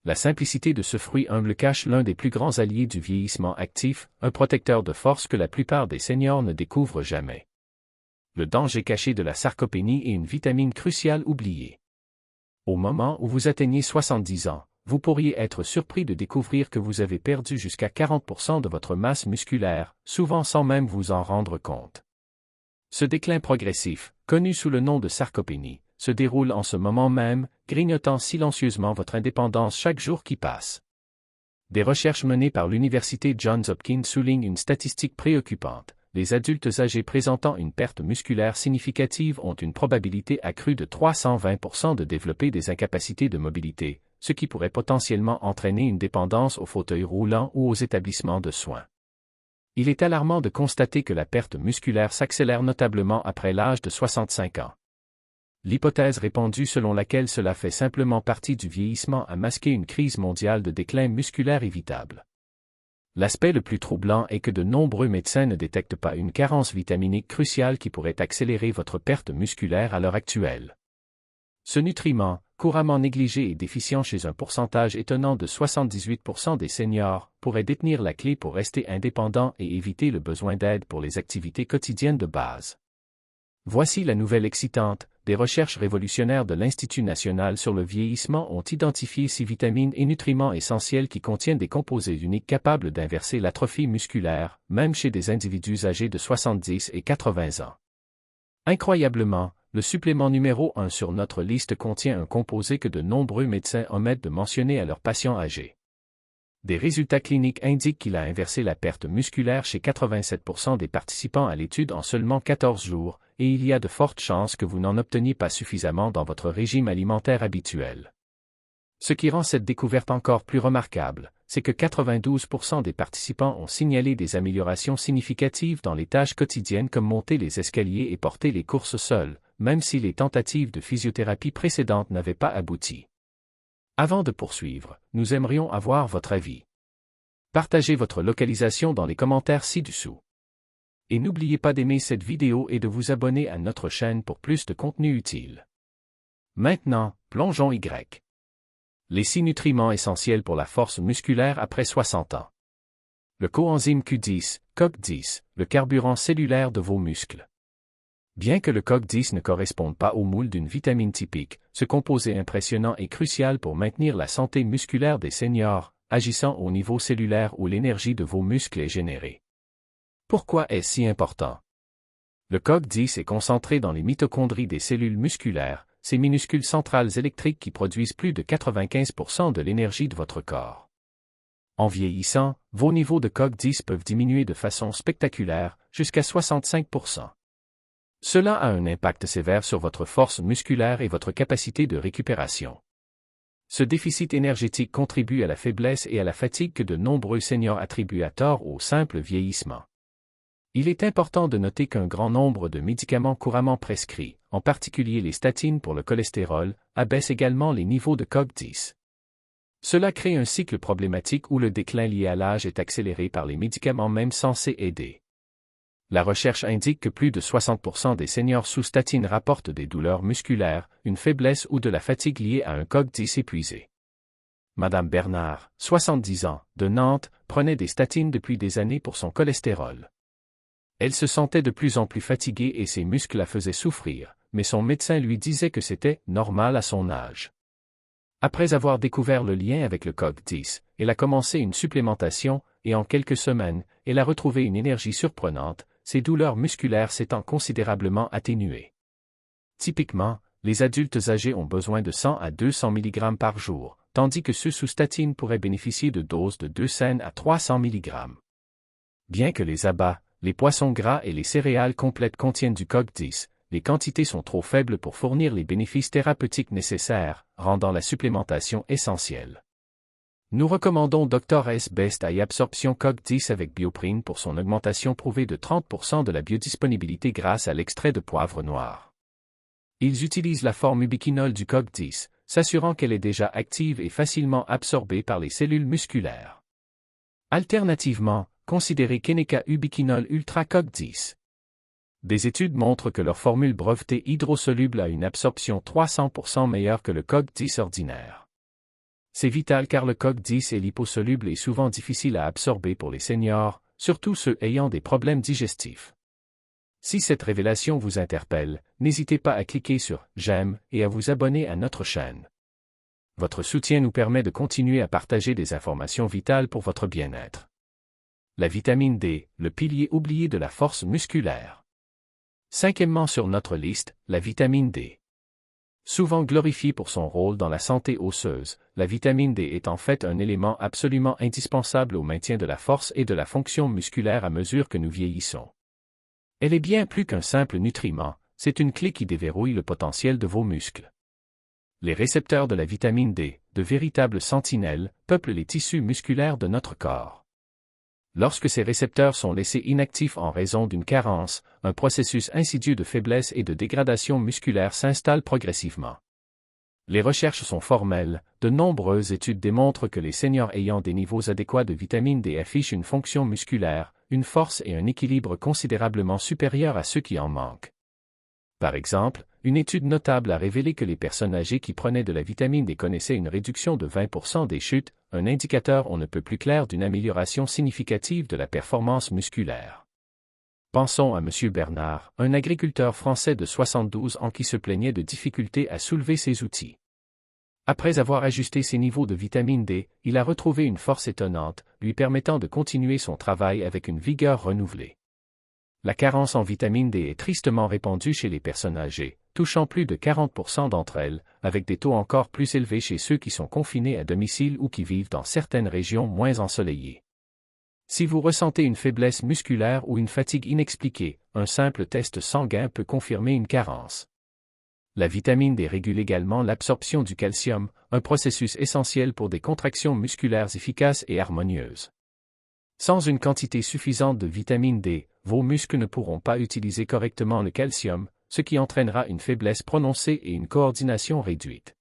La simplicité de ce fruit humble cache l'un des plus grands alliés du vieillissement actif, un protecteur de force que la plupart des seniors ne découvrent jamais. Le danger caché de la sarcopénie est une vitamine cruciale oubliée. Au moment où vous atteignez 70 ans, vous pourriez être surpris de découvrir que vous avez perdu jusqu'à 40% de votre masse musculaire, souvent sans même vous en rendre compte. Ce déclin progressif, connu sous le nom de sarcopénie, se déroule en ce moment même, grignotant silencieusement votre indépendance chaque jour qui passe. Des recherches menées par l'Université Johns Hopkins soulignent une statistique préoccupante. Les adultes âgés présentant une perte musculaire significative ont une probabilité accrue de 320% de développer des incapacités de mobilité, ce qui pourrait potentiellement entraîner une dépendance aux fauteuils roulants ou aux établissements de soins. Il est alarmant de constater que la perte musculaire s'accélère notablement après l'âge de 65 ans. L'hypothèse répandue selon laquelle cela fait simplement partie du vieillissement a masqué une crise mondiale de déclin musculaire évitable. L'aspect le plus troublant est que de nombreux médecins ne détectent pas une carence vitaminique cruciale qui pourrait accélérer votre perte musculaire à l'heure actuelle. Ce nutriment, couramment négligé et déficient chez un pourcentage étonnant de 78% des seniors, pourrait détenir la clé pour rester indépendant et éviter le besoin d'aide pour les activités quotidiennes de base. Voici la nouvelle excitante, des recherches révolutionnaires de l'Institut national sur le vieillissement ont identifié 6 vitamines et nutriments essentiels qui contiennent des composés uniques capables d'inverser l'atrophie musculaire, même chez des individus âgés de 70 et 80 ans. Incroyablement, le supplément numéro 1 sur notre liste contient un composé que de nombreux médecins omettent de mentionner à leurs patients âgés. Des résultats cliniques indiquent qu'il a inversé la perte musculaire chez 87% des participants à l'étude en seulement 14 jours, et il y a de fortes chances que vous n'en obteniez pas suffisamment dans votre régime alimentaire habituel. Ce qui rend cette découverte encore plus remarquable, c'est que 92% des participants ont signalé des améliorations significatives dans les tâches quotidiennes comme monter les escaliers et porter les courses seuls, même si les tentatives de physiothérapie précédentes n'avaient pas abouti. Avant de poursuivre, nous aimerions avoir votre avis. Partagez votre localisation dans les commentaires ci-dessous. Et n'oubliez pas d'aimer cette vidéo et de vous abonner à notre chaîne pour plus de contenu utile. Maintenant, plongeons Y. Les 6 nutriments essentiels pour la force musculaire après 60 ans. Le coenzyme Q10, CoQ10, le carburant cellulaire de vos muscles. Bien que le CoQ10 ne corresponde pas au moule d'une vitamine typique, ce composé impressionnant est crucial pour maintenir la santé musculaire des seniors, agissant au niveau cellulaire où l'énergie de vos muscles est générée. Pourquoi est-ce si important? Le CoQ10 est concentré dans les mitochondries des cellules musculaires, ces minuscules centrales électriques qui produisent plus de 95% de l'énergie de votre corps. En vieillissant, vos niveaux de CoQ10 peuvent diminuer de façon spectaculaire, jusqu'à 65%. Cela a un impact sévère sur votre force musculaire et votre capacité de récupération. Ce déficit énergétique contribue à la faiblesse et à la fatigue que de nombreux seniors attribuent à tort au simple vieillissement. Il est important de noter qu'un grand nombre de médicaments couramment prescrits, en particulier les statines pour le cholestérol, abaissent également les niveaux de CoQ10. Cela crée un cycle problématique où le déclin lié à l'âge est accéléré par les médicaments même censés aider. La recherche indique que plus de 60% des seniors sous statine rapportent des douleurs musculaires, une faiblesse ou de la fatigue liée à un CoQ10 épuisé. Madame Bernard, 70 ans, de Nantes, prenait des statines depuis des années pour son cholestérol. Elle se sentait de plus en plus fatiguée et ses muscles la faisaient souffrir, mais son médecin lui disait que c'était normal à son âge. Après avoir découvert le lien avec le CoQ10, elle a commencé une supplémentation, et en quelques semaines, elle a retrouvé une énergie surprenante, ses douleurs musculaires s'étant considérablement atténuées. Typiquement, les adultes âgés ont besoin de 100 à 200 mg par jour, tandis que ceux sous statine pourraient bénéficier de doses de 200 à 300 mg. Bien que les abats, les poissons gras et les céréales complètes contiennent du CoQ10, les quantités sont trop faibles pour fournir les bénéfices thérapeutiques nécessaires, rendant la supplémentation essentielle. Nous recommandons Dr. S. Best High Absorption CoQ10 avec Bioprine pour son augmentation prouvée de 30% de la biodisponibilité grâce à l'extrait de poivre noir. Ils utilisent la forme ubiquinol du CoQ10, s'assurant qu'elle est déjà active et facilement absorbée par les cellules musculaires. Alternativement, considérez Keneca Ubiquinol Ultra CoQ10. Des études montrent que leur formule brevetée hydrosoluble a une absorption 300% meilleure que le CoQ10 ordinaire. C'est vital car le CoQ10 est liposoluble et souvent difficile à absorber pour les seniors, surtout ceux ayant des problèmes digestifs. Si cette révélation vous interpelle, n'hésitez pas à cliquer sur « J'aime » et à vous abonner à notre chaîne. Votre soutien nous permet de continuer à partager des informations vitales pour votre bien-être. La vitamine D, le pilier oublié de la force musculaire. Cinquièmement sur notre liste, la vitamine D. Souvent glorifiée pour son rôle dans la santé osseuse, la vitamine D est en fait un élément absolument indispensable au maintien de la force et de la fonction musculaire à mesure que nous vieillissons. Elle est bien plus qu'un simple nutriment, c'est une clé qui déverrouille le potentiel de vos muscles. Les récepteurs de la vitamine D, de véritables sentinelles, peuplent les tissus musculaires de notre corps. Lorsque ces récepteurs sont laissés inactifs en raison d'une carence, un processus insidieux de faiblesse et de dégradation musculaire s'installe progressivement. Les recherches sont formelles, de nombreuses études démontrent que les seniors ayant des niveaux adéquats de vitamine D affichent une fonction musculaire, une force et un équilibre considérablement supérieurs à ceux qui en manquent. Par exemple, une étude notable a révélé que les personnes âgées qui prenaient de la vitamine D connaissaient une réduction de 20% des chutes, un indicateur on ne peut plus clair d'une amélioration significative de la performance musculaire. Pensons à M. Bernard, un agriculteur français de 72 ans qui se plaignait de difficultés à soulever ses outils. Après avoir ajusté ses niveaux de vitamine D, il a retrouvé une force étonnante, lui permettant de continuer son travail avec une vigueur renouvelée. La carence en vitamine D est tristement répandue chez les personnes âgées, touchant plus de 40% d'entre elles, avec des taux encore plus élevés chez ceux qui sont confinés à domicile ou qui vivent dans certaines régions moins ensoleillées. Si vous ressentez une faiblesse musculaire ou une fatigue inexpliquée, un simple test sanguin peut confirmer une carence. La vitamine D régule également l'absorption du calcium, un processus essentiel pour des contractions musculaires efficaces et harmonieuses. Sans une quantité suffisante de vitamine D, vos muscles ne pourront pas utiliser correctement le calcium, ce qui entraînera une faiblesse prononcée et une coordination réduite.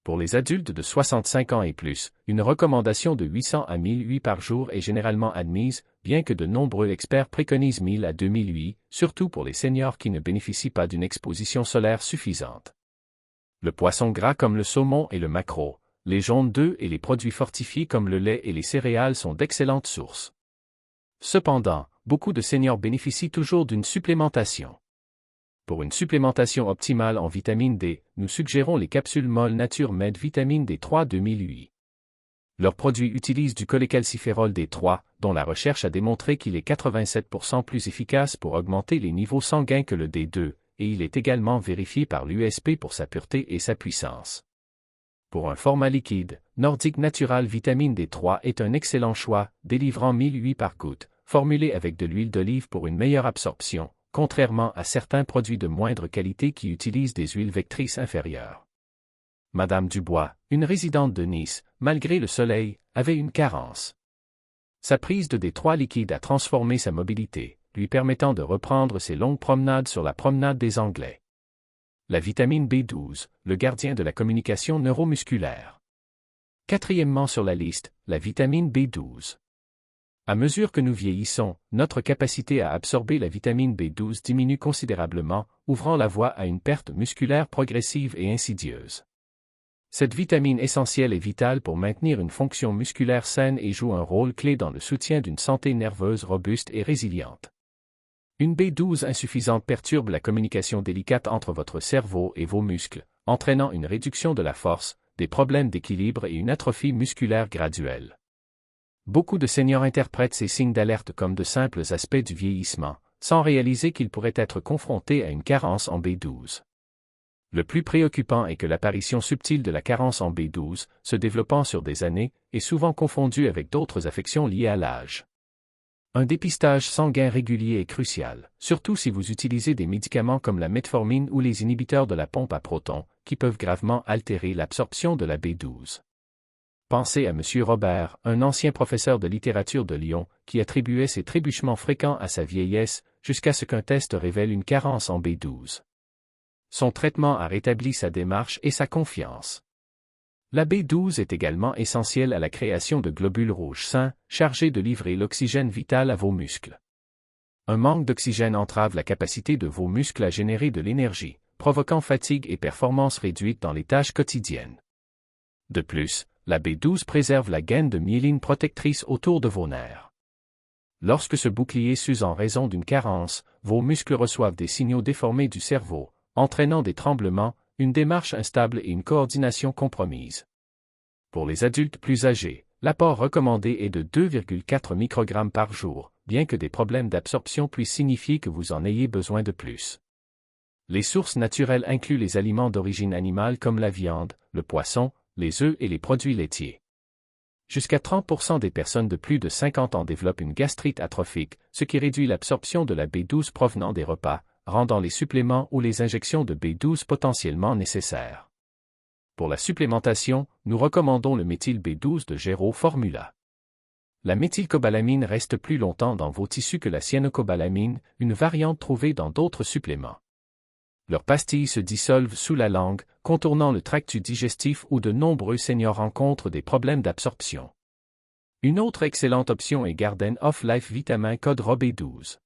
Pour les adultes de 65 ans et plus, une recommandation de 800 à 1000 UI par jour est généralement admise, bien que de nombreux experts préconisent 1000 à 2000 UI, surtout pour les seniors qui ne bénéficient pas d'une exposition solaire suffisante. Le poisson gras comme le saumon et le maquereau, les jaunes d'œufs et les produits fortifiés comme le lait et les céréales sont d'excellentes sources. Cependant, beaucoup de seniors bénéficient toujours d'une supplémentation. Pour une supplémentation optimale en vitamine D, nous suggérons les capsules molles Nature Med Vitamine D3 2000 UI. Leurs produits utilisent du cholécalciférol D3, dont la recherche a démontré qu'il est 87% plus efficace pour augmenter les niveaux sanguins que le D2, et il est également vérifié par l'USP pour sa pureté et sa puissance. Pour un format liquide, Nordic Natural Vitamine D3 est un excellent choix, délivrant 1000 UI par goutte, formulé avec de l'huile d'olive pour une meilleure absorption, contrairement à certains produits de moindre qualité qui utilisent des huiles vectrices inférieures. Madame Dubois, une résidente de Nice, malgré le soleil, avait une carence. Sa prise de D3 liquide a transformé sa mobilité, lui permettant de reprendre ses longues promenades sur la promenade des Anglais. La vitamine B12, le gardien de la communication neuromusculaire. Quatrièmement sur la liste, la vitamine B12. À mesure que nous vieillissons, notre capacité à absorber la vitamine B12 diminue considérablement, ouvrant la voie à une perte musculaire progressive et insidieuse. Cette vitamine essentielle est vitale pour maintenir une fonction musculaire saine et joue un rôle clé dans le soutien d'une santé nerveuse robuste et résiliente. Une B12 insuffisante perturbe la communication délicate entre votre cerveau et vos muscles, entraînant une réduction de la force, des problèmes d'équilibre et une atrophie musculaire graduelle. Beaucoup de seniors interprètent ces signes d'alerte comme de simples aspects du vieillissement, sans réaliser qu'ils pourraient être confrontés à une carence en B12. Le plus préoccupant est que l'apparition subtile de la carence en B12, se développant sur des années, est souvent confondue avec d'autres affections liées à l'âge. Un dépistage sanguin régulier est crucial, surtout si vous utilisez des médicaments comme la metformine ou les inhibiteurs de la pompe à protons, qui peuvent gravement altérer l'absorption de la B12. Pensez à M. Robert, un ancien professeur de littérature de Lyon, qui attribuait ses trébuchements fréquents à sa vieillesse, jusqu'à ce qu'un test révèle une carence en B12. Son traitement a rétabli sa démarche et sa confiance. La B12 est également essentielle à la création de globules rouges sains, chargés de livrer l'oxygène vital à vos muscles. Un manque d'oxygène entrave la capacité de vos muscles à générer de l'énergie, provoquant fatigue et performance réduite dans les tâches quotidiennes. De plus, la B12 préserve la gaine de myéline protectrice autour de vos nerfs. Lorsque ce bouclier s'use en raison d'une carence, vos muscles reçoivent des signaux déformés du cerveau, entraînant des tremblements, une démarche instable et une coordination compromise. Pour les adultes plus âgés, l'apport recommandé est de 2,4 microgrammes par jour, bien que des problèmes d'absorption puissent signifier que vous en ayez besoin de plus. Les sources naturelles incluent les aliments d'origine animale comme la viande, le poisson, les œufs et les produits laitiers. Jusqu'à 30% des personnes de plus de 50 ans développent une gastrite atrophique, ce qui réduit l'absorption de la B12 provenant des repas, rendant les suppléments ou les injections de B12 potentiellement nécessaires. Pour la supplémentation, nous recommandons le méthyl B12 de Géro Formula. La méthylcobalamine reste plus longtemps dans vos tissus que la cyanocobalamin, une variante trouvée dans d'autres suppléments. Leurs pastilles se dissolvent sous la langue, contournant le tractus digestif où de nombreux seniors rencontrent des problèmes d'absorption. Une autre excellente option est Garden of Life Vitamin Code B12.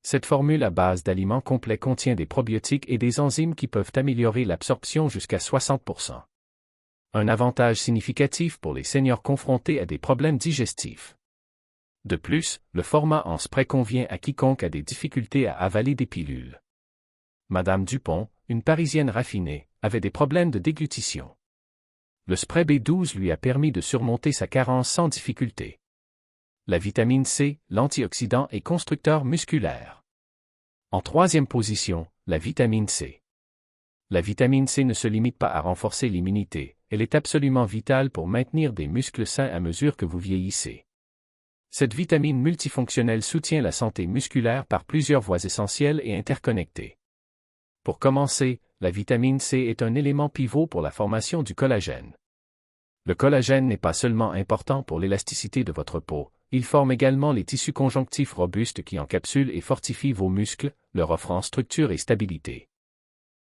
Cette formule à base d'aliments complets contient des probiotiques et des enzymes qui peuvent améliorer l'absorption jusqu'à 60%. Un avantage significatif pour les seniors confrontés à des problèmes digestifs. De plus, le format en spray convient à quiconque a des difficultés à avaler des pilules. Madame Dupont, une Parisienne raffinée, avait des problèmes de déglutition. Le spray B12 lui a permis de surmonter sa carence sans difficulté. La vitamine C, l'antioxydant et constructeur musculaire. En troisième position, la vitamine C. La vitamine C ne se limite pas à renforcer l'immunité, elle est absolument vitale pour maintenir des muscles sains à mesure que vous vieillissez. Cette vitamine multifonctionnelle soutient la santé musculaire par plusieurs voies essentielles et interconnectées. Pour commencer, la vitamine C est un élément pivot pour la formation du collagène. Le collagène n'est pas seulement important pour l'élasticité de votre peau, il forme également les tissus conjonctifs robustes qui encapsulent et fortifient vos muscles, leur offrant structure et stabilité.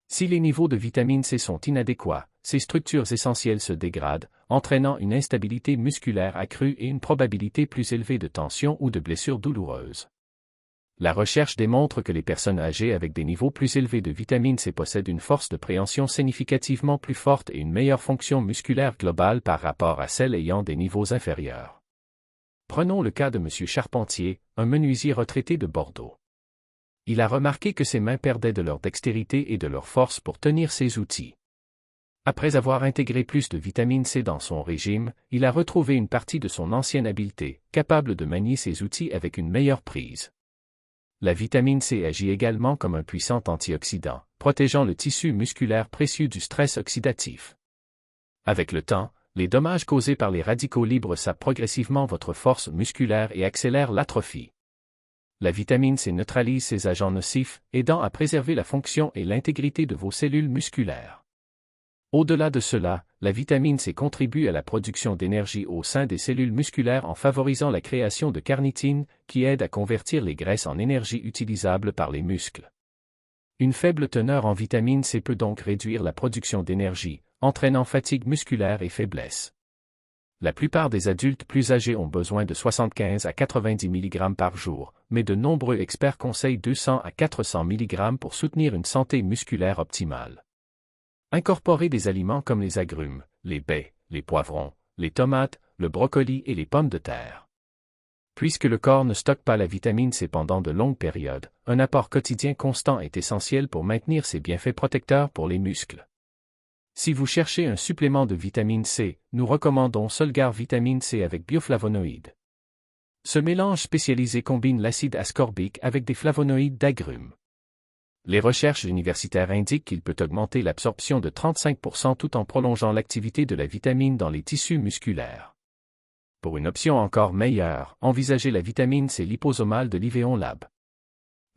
Si les niveaux de vitamine C sont inadéquats, ces structures essentielles se dégradent, entraînant une instabilité musculaire accrue et une probabilité plus élevée de tension ou de blessures douloureuses. La recherche démontre que les personnes âgées avec des niveaux plus élevés de vitamine C possèdent une force de préhension significativement plus forte et une meilleure fonction musculaire globale par rapport à celles ayant des niveaux inférieurs. Prenons le cas de M. Charpentier, un menuisier retraité de Bordeaux. Il a remarqué que ses mains perdaient de leur dextérité et de leur force pour tenir ses outils. Après avoir intégré plus de vitamine C dans son régime, il a retrouvé une partie de son ancienne habileté, capable de manier ses outils avec une meilleure prise. La vitamine C agit également comme un puissant antioxydant, protégeant le tissu musculaire précieux du stress oxydatif. Avec le temps, les dommages causés par les radicaux libres sapent progressivement votre force musculaire et accélèrent l'atrophie. La vitamine C neutralise ces agents nocifs, aidant à préserver la fonction et l'intégrité de vos cellules musculaires. Au-delà de cela, la vitamine C contribue à la production d'énergie au sein des cellules musculaires en favorisant la création de carnitine, qui aide à convertir les graisses en énergie utilisable par les muscles. Une faible teneur en vitamine C peut donc réduire la production d'énergie, entraînant fatigue musculaire et faiblesse. La plupart des adultes plus âgés ont besoin de 75 à 90 mg par jour, mais de nombreux experts conseillent 200 à 400 mg pour soutenir une santé musculaire optimale. Incorporez des aliments comme les agrumes, les baies, les poivrons, les tomates, le brocoli et les pommes de terre. Puisque le corps ne stocke pas la vitamine C pendant de longues périodes, un apport quotidien constant est essentiel pour maintenir ses bienfaits protecteurs pour les muscles. Si vous cherchez un supplément de vitamine C, nous recommandons Solgar Vitamine C avec bioflavonoïdes. Ce mélange spécialisé combine l'acide ascorbique avec des flavonoïdes d'agrumes. Les recherches universitaires indiquent qu'il peut augmenter l'absorption de 35% tout en prolongeant l'activité de la vitamine dans les tissus musculaires. Pour une option encore meilleure, envisagez la vitamine C liposomale de Livéon Lab.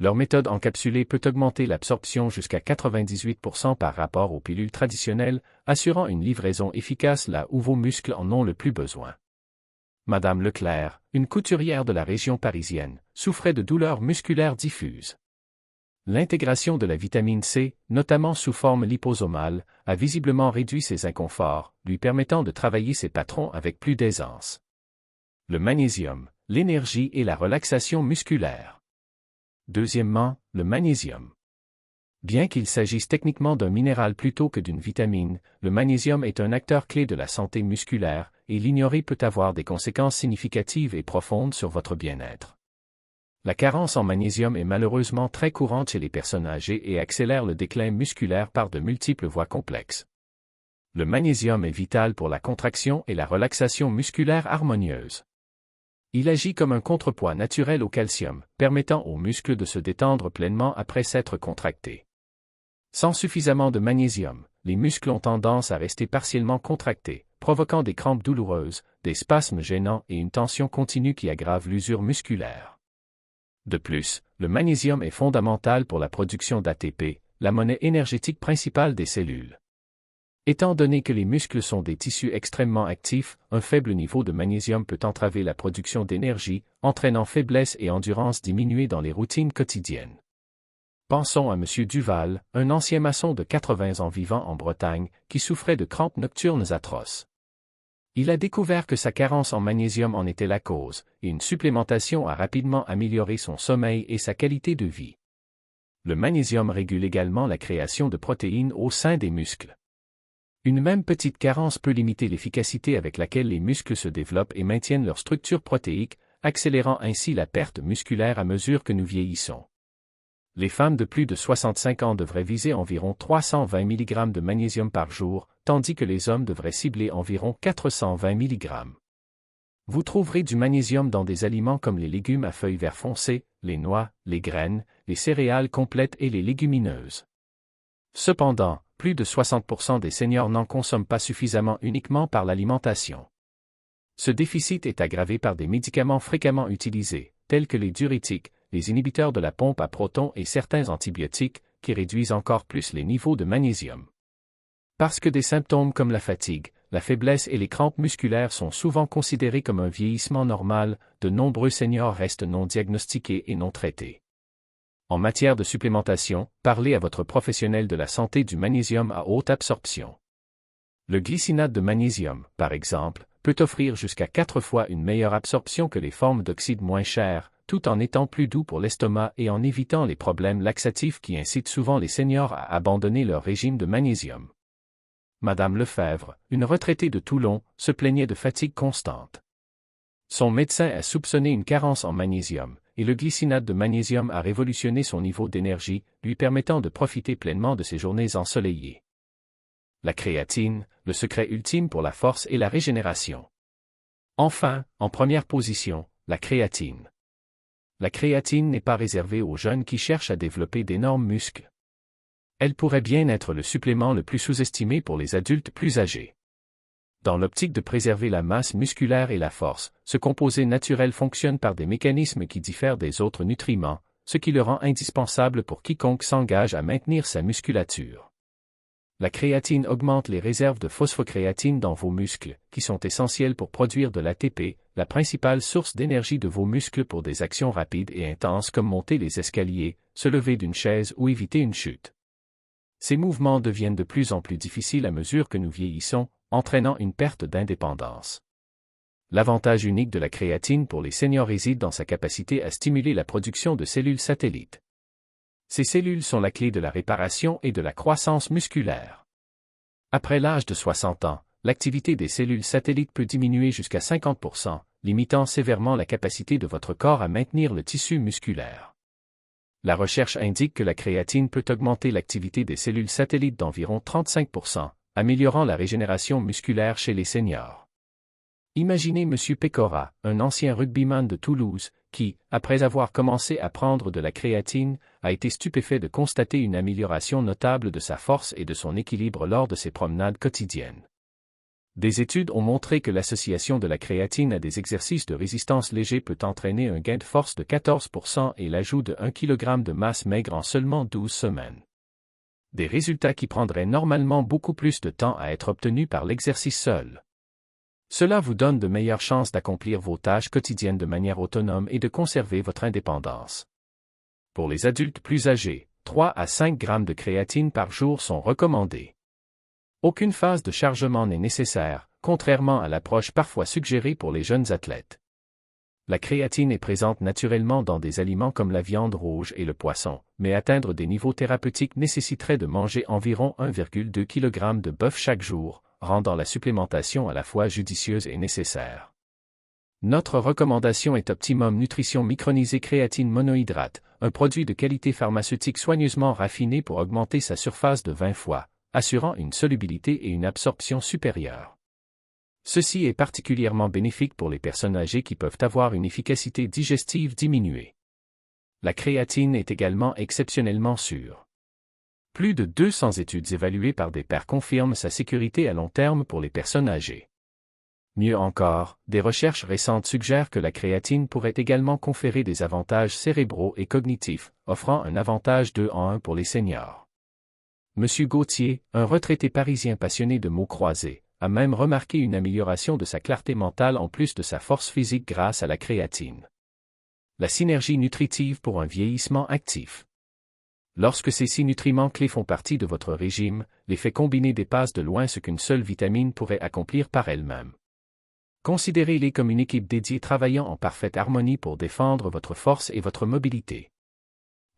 Leur méthode encapsulée peut augmenter l'absorption jusqu'à 98% par rapport aux pilules traditionnelles, assurant une livraison efficace là où vos muscles en ont le plus besoin. Madame Leclerc, une couturière de la région parisienne, souffrait de douleurs musculaires diffuses. L'intégration de la vitamine C, notamment sous forme liposomale, a visiblement réduit ses inconforts, lui permettant de travailler ses patrons avec plus d'aisance. Le magnésium, l'énergie et la relaxation musculaire. Deuxièmement, le magnésium. Bien qu'il s'agisse techniquement d'un minéral plutôt que d'une vitamine, le magnésium est un acteur clé de la santé musculaire, et l'ignorer peut avoir des conséquences significatives et profondes sur votre bien-être. La carence en magnésium est malheureusement très courante chez les personnes âgées et accélère le déclin musculaire par de multiples voies complexes. Le magnésium est vital pour la contraction et la relaxation musculaire harmonieuse. Il agit comme un contrepoids naturel au calcium, permettant aux muscles de se détendre pleinement après s'être contractés. Sans suffisamment de magnésium, les muscles ont tendance à rester partiellement contractés, provoquant des crampes douloureuses, des spasmes gênants et une tension continue qui aggrave l'usure musculaire. De plus, le magnésium est fondamental pour la production d'ATP, la monnaie énergétique principale des cellules. Étant donné que les muscles sont des tissus extrêmement actifs, un faible niveau de magnésium peut entraver la production d'énergie, entraînant faiblesse et endurance diminuée dans les routines quotidiennes. Pensons à M. Duval, un ancien maçon de 80 ans vivant en Bretagne, qui souffrait de crampes nocturnes atroces. Il a découvert que sa carence en magnésium en était la cause, et une supplémentation a rapidement amélioré son sommeil et sa qualité de vie. Le magnésium régule également la création de protéines au sein des muscles. Une même petite carence peut limiter l'efficacité avec laquelle les muscles se développent et maintiennent leur structure protéique, accélérant ainsi la perte musculaire à mesure que nous vieillissons. Les femmes de plus de 65 ans devraient viser environ 320 mg de magnésium par jour, tandis que les hommes devraient cibler environ 420 mg. Vous trouverez du magnésium dans des aliments comme les légumes à feuilles vert foncé, les noix, les graines, les céréales complètes et les légumineuses. Cependant, plus de 60% des seniors n'en consomment pas suffisamment uniquement par l'alimentation. Ce déficit est aggravé par des médicaments fréquemment utilisés, tels que les diurétiques, les inhibiteurs de la pompe à protons et certains antibiotiques, qui réduisent encore plus les niveaux de magnésium. Parce que des symptômes comme la fatigue, la faiblesse et les crampes musculaires sont souvent considérés comme un vieillissement normal, de nombreux seniors restent non diagnostiqués et non traités. En matière de supplémentation, parlez à votre professionnel de la santé du magnésium à haute absorption. Le glycinate de magnésium, par exemple, peut offrir jusqu'à 4 fois une meilleure absorption que les formes d'oxyde moins chères, tout en étant plus doux pour l'estomac et en évitant les problèmes laxatifs qui incitent souvent les seniors à abandonner leur régime de magnésium. Madame Lefebvre, une retraitée de Toulon, se plaignait de fatigue constante. Son médecin a soupçonné une carence en magnésium, et le glycinate de magnésium a révolutionné son niveau d'énergie, lui permettant de profiter pleinement de ses journées ensoleillées. La créatine, le secret ultime pour la force et la régénération. Enfin, en première position, la créatine. La créatine n'est pas réservée aux jeunes qui cherchent à développer d'énormes muscles. Elle pourrait bien être le supplément le plus sous-estimé pour les adultes plus âgés. Dans l'optique de préserver la masse musculaire et la force, ce composé naturel fonctionne par des mécanismes qui diffèrent des autres nutriments, ce qui le rend indispensable pour quiconque s'engage à maintenir sa musculature. La créatine augmente les réserves de phosphocréatine dans vos muscles, qui sont essentielles pour produire de l'ATP, la principale source d'énergie de vos muscles pour des actions rapides et intenses comme monter les escaliers, se lever d'une chaise ou éviter une chute. Ces mouvements deviennent de plus en plus difficiles à mesure que nous vieillissons, entraînant une perte d'indépendance. L'avantage unique de la créatine pour les seniors réside dans sa capacité à stimuler la production de cellules satellites. Ces cellules sont la clé de la réparation et de la croissance musculaire. Après l'âge de 60 ans, l'activité des cellules satellites peut diminuer jusqu'à 50%, limitant sévèrement la capacité de votre corps à maintenir le tissu musculaire. La recherche indique que la créatine peut augmenter l'activité des cellules satellites d'environ 35%, améliorant la régénération musculaire chez les seniors. Imaginez M. Pecora, un ancien rugbyman de Toulouse, qui, après avoir commencé à prendre de la créatine, a été stupéfait de constater une amélioration notable de sa force et de son équilibre lors de ses promenades quotidiennes. Des études ont montré que l'association de la créatine à des exercices de résistance légers peut entraîner un gain de force de 14% et l'ajout de 1 kg de masse maigre en seulement 12 semaines. Des résultats qui prendraient normalement beaucoup plus de temps à être obtenus par l'exercice seul. Cela vous donne de meilleures chances d'accomplir vos tâches quotidiennes de manière autonome et de conserver votre indépendance. Pour les adultes plus âgés, 3 à 5 grammes de créatine par jour sont recommandés. Aucune phase de chargement n'est nécessaire, contrairement à l'approche parfois suggérée pour les jeunes athlètes. La créatine est présente naturellement dans des aliments comme la viande rouge et le poisson, mais atteindre des niveaux thérapeutiques nécessiterait de manger environ 1,2 kg de bœuf chaque jour, rendant la supplémentation à la fois judicieuse et nécessaire. Notre recommandation est Optimum Nutrition Micronisée Créatine Monohydrate, un produit de qualité pharmaceutique soigneusement raffiné pour augmenter sa surface de 20 fois, assurant une solubilité et une absorption supérieures. Ceci est particulièrement bénéfique pour les personnes âgées qui peuvent avoir une efficacité digestive diminuée. La créatine est également exceptionnellement sûre. Plus de 200 études évaluées par des pairs confirment sa sécurité à long terme pour les personnes âgées. Mieux encore, des recherches récentes suggèrent que la créatine pourrait également conférer des avantages cérébraux et cognitifs, offrant un avantage 2 en 1 pour les seniors. Monsieur Gauthier, un retraité parisien passionné de mots croisés, a même remarqué une amélioration de sa clarté mentale en plus de sa force physique grâce à la créatine. La synergie nutritive pour un vieillissement actif. Lorsque ces 6 nutriments clés font partie de votre régime, l'effet combiné dépasse de loin ce qu'une seule vitamine pourrait accomplir par elle-même. Considérez-les comme une équipe dédiée travaillant en parfaite harmonie pour défendre votre force et votre mobilité.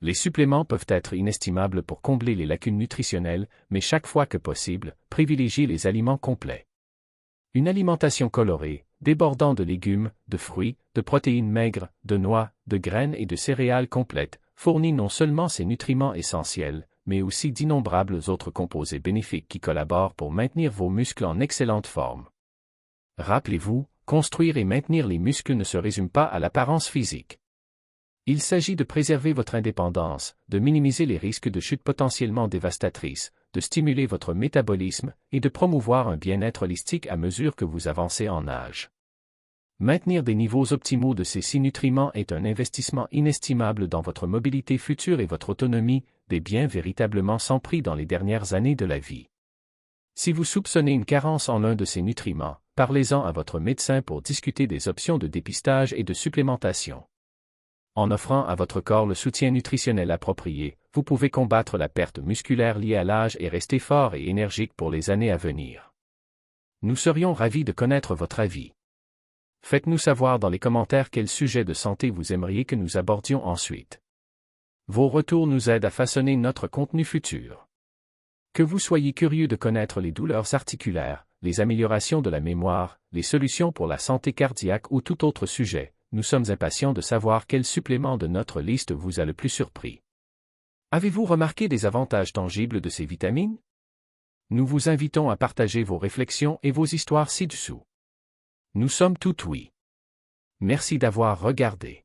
Les suppléments peuvent être inestimables pour combler les lacunes nutritionnelles, mais chaque fois que possible, privilégiez les aliments complets. Une alimentation colorée, débordant de légumes, de fruits, de protéines maigres, de noix, de graines et de céréales complètes, fournit non seulement ces nutriments essentiels, mais aussi d'innombrables autres composés bénéfiques qui collaborent pour maintenir vos muscles en excellente forme. Rappelez-vous, construire et maintenir les muscles ne se résume pas à l'apparence physique. Il s'agit de préserver votre indépendance, de minimiser les risques de chute potentiellement dévastatrices, de stimuler votre métabolisme et de promouvoir un bien-être holistique à mesure que vous avancez en âge. Maintenir des niveaux optimaux de ces 6 nutriments est un investissement inestimable dans votre mobilité future et votre autonomie, des biens véritablement sans prix dans les dernières années de la vie. Si vous soupçonnez une carence en l'un de ces nutriments, parlez-en à votre médecin pour discuter des options de dépistage et de supplémentation. En offrant à votre corps le soutien nutritionnel approprié, vous pouvez combattre la perte musculaire liée à l'âge et rester fort et énergique pour les années à venir. Nous serions ravis de connaître votre avis. Faites-nous savoir dans les commentaires quel sujet de santé vous aimeriez que nous abordions ensuite. Vos retours nous aident à façonner notre contenu futur. Que vous soyez curieux de connaître les douleurs articulaires, les améliorations de la mémoire, les solutions pour la santé cardiaque ou tout autre sujet, nous sommes impatients de savoir quel supplément de notre liste vous a le plus surpris. Avez-vous remarqué des avantages tangibles de ces vitamines? Nous vous invitons à partager vos réflexions et vos histoires ci-dessous. Nous sommes tout oui. Merci d'avoir regardé.